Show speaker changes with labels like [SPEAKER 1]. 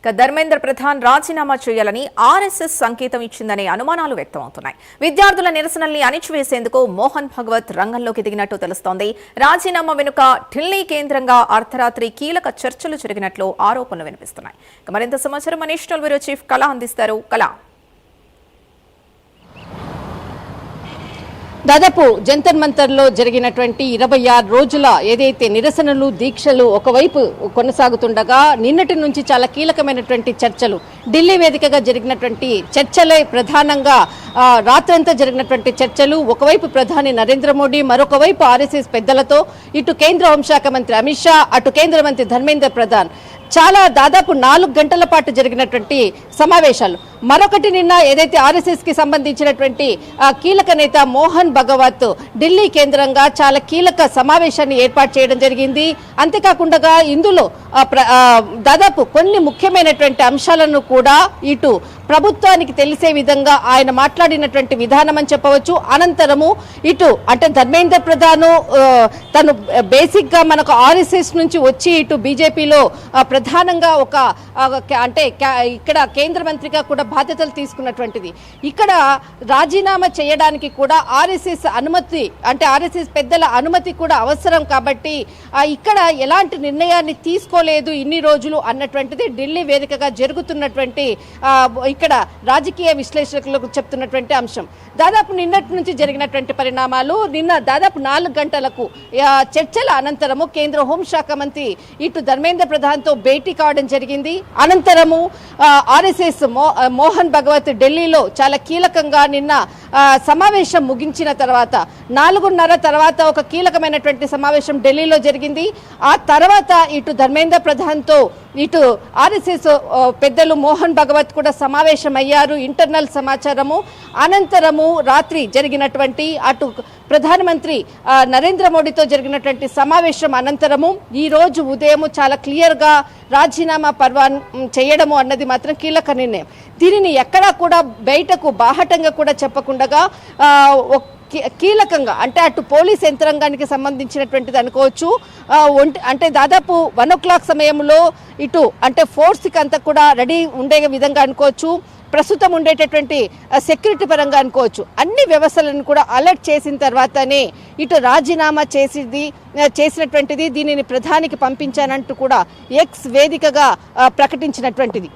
[SPEAKER 1] ధర్మేంద్ర ప్రధాన్ రాజీనామా చేయాలని ఆర్ఎస్ఎస్ సంకేతం ఇచ్చిందనే అనుమానాలు వ్యక్తమవుతున్నాయి. విద్యార్థుల నిరసనల్ని అణిచివేసేందుకు మోహన్ భగవత్ రంగంలోకి దిగినట్టు తెలుస్తోంది. రాజీనామా వెనుక ఢిల్లీ కేంద్రంగా అర్ధరాత్రి కీలక చర్చలు జరిగినట్లు ఆరోపణలు వినిపిస్తున్నాయి. మరింత సమాచారం నేషనల్ బ్యూరో చీఫ్ కళ అందిస్తారు. కళ,
[SPEAKER 2] దాదాపు జంతర్ మంతర్లో జరిగినటువంటి 26 రోజుల ఏదైతే నిరసనలు దీక్షలు ఒకవైపు కొనసాగుతుండగా నిన్నటి నుంచి చాలా కీలకమైనటువంటి చర్చలు ఢిల్లీ వేదికగా జరిగినటువంటి చర్చలే ప్రధానంగా రాత్రంతా జరిగినటువంటి చర్చలు. ఒకవైపు ప్రధాని నరేంద్ర మోడీ, మరొక వైపు ఆర్ఎస్ఎస్ పెద్దలతో, ఇటు కేంద్ర హోంశాఖ మంత్రి అమిత్ షా, అటు కేంద్ర మంత్రి ధర్మేంద్ర ప్రధాన్, చాలా దాదాపు 4 గంటల పాటు జరిగినటువంటి సమావేశాలు. మరొకటి నిన్న ఏదైతే ఆర్ఎస్ఎస్ కి సంబంధించినటువంటి కీలక నేత మోహన్ భగవత్ ఢిల్లీ కేంద్రంగా చాలా కీలక సమావేశాన్ని ఏర్పాటు చేయడం జరిగింది. అంతేకాకుండా ఇందులో దాదాపు కొన్ని ముఖ్యమైనటువంటి అంశాలను కూడా ఇటు ప్రభుత్వానికి తెలిసే విధంగా ఆయన మాట్లాడినటువంటి విధానం అని చెప్పవచ్చు. అనంతరము ఇటు అంటే ధర్మేంద్ర ప్రధాన్ తను బేసిక్ గా మనకు ఆర్ఎస్ఎస్ నుంచి వచ్చి ఇటు బీజేపీలో ప్రధానంగా ఒక అంటే ఇక్కడ కేంద్ర మంత్రిగా కూడా బాధ్యతలు తీసుకున్నటువంటిది. ఇక్కడ రాజీనామా చేయడానికి కూడా ఆర్ఎస్ఎస్ అనుమతి, అంటే ఆర్ఎస్ఎస్ పెద్దల అనుమతి కూడా అవసరం. కాబట్టి ఇక్కడ ఎలాంటి నిర్ణయాన్ని తీసుకోలేదు ఇన్ని రోజులు అన్నటువంటిది ఢిల్లీ వేదికగా జరుగుతున్నటువంటి ఇక్కడ రాజకీయ విశ్లేషకులకు చెప్తున్నటువంటి అంశం. దాదాపు నిన్నటి నుంచి జరిగినటువంటి పరిణామాలు, నిన్న దాదాపు 4 గంటలకు చర్చల అనంతరము కేంద్ర హోంశాఖ మంత్రి ఇటు ధర్మేంద్ర ప్రధాన్తో భేటీ కావడం జరిగింది. అనంతరము ఆర్ఎస్ఎస్ మోహన్ భగవత్ ఢిల్లీలో చాలా కీలకంగా నిన్న సమావేశం ముగించిన తర్వాత 4:30 తర్వాత ఒక కీలకమైనటువంటి సమావేశం ఢిల్లీలో జరిగింది. ఆ తర్వాత ఇటు ధర్మేంద్ర ప్రధాన్తో ఇటు ఆర్ఎస్ఎస్ పెద్దలు మోహన్ భగవత్ కూడా సమావేశమయ్యారు. ఇంటర్నల్ సమాచారము అనంతరము రాత్రి జరిగినటువంటి అటు ప్రధానమంత్రి నరేంద్ర మోడీతో జరిగినటువంటి సమావేశం అనంతరము ఈ రోజు ఉదయం చాలా క్లియర్గా రాజీనామా పర్వాన్ చేయడము అన్నది మాత్రం కీలక నిర్ణయం. దీనిని ఎక్కడా కూడా బయటకు బాహటంగా కూడా చెప్పకుండా కీలకంగా అంటే అటు పోలీస్ యంత్రాంగానికి సంబంధించినటువంటిది అనుకోవచ్చు. అంటే దాదాపు 1 o'clock సమయంలో ఇటు అంటే ఫోర్స్కి అంతా కూడా రెడీ ఉండే విధంగా అనుకోవచ్చు. ప్రస్తుతం ఉండేటటువంటి సెక్యూరిటీ పరంగా అనుకోవచ్చు. అన్ని వ్యవస్థలను కూడా అలర్ట్ చేసిన తర్వాతనే ఇటు రాజీనామా చేసినటువంటిది. దీనిని ప్రధానికి పంపించానంటూ కూడా ఎక్స్ వేదికగా ప్రకటించినటువంటిది.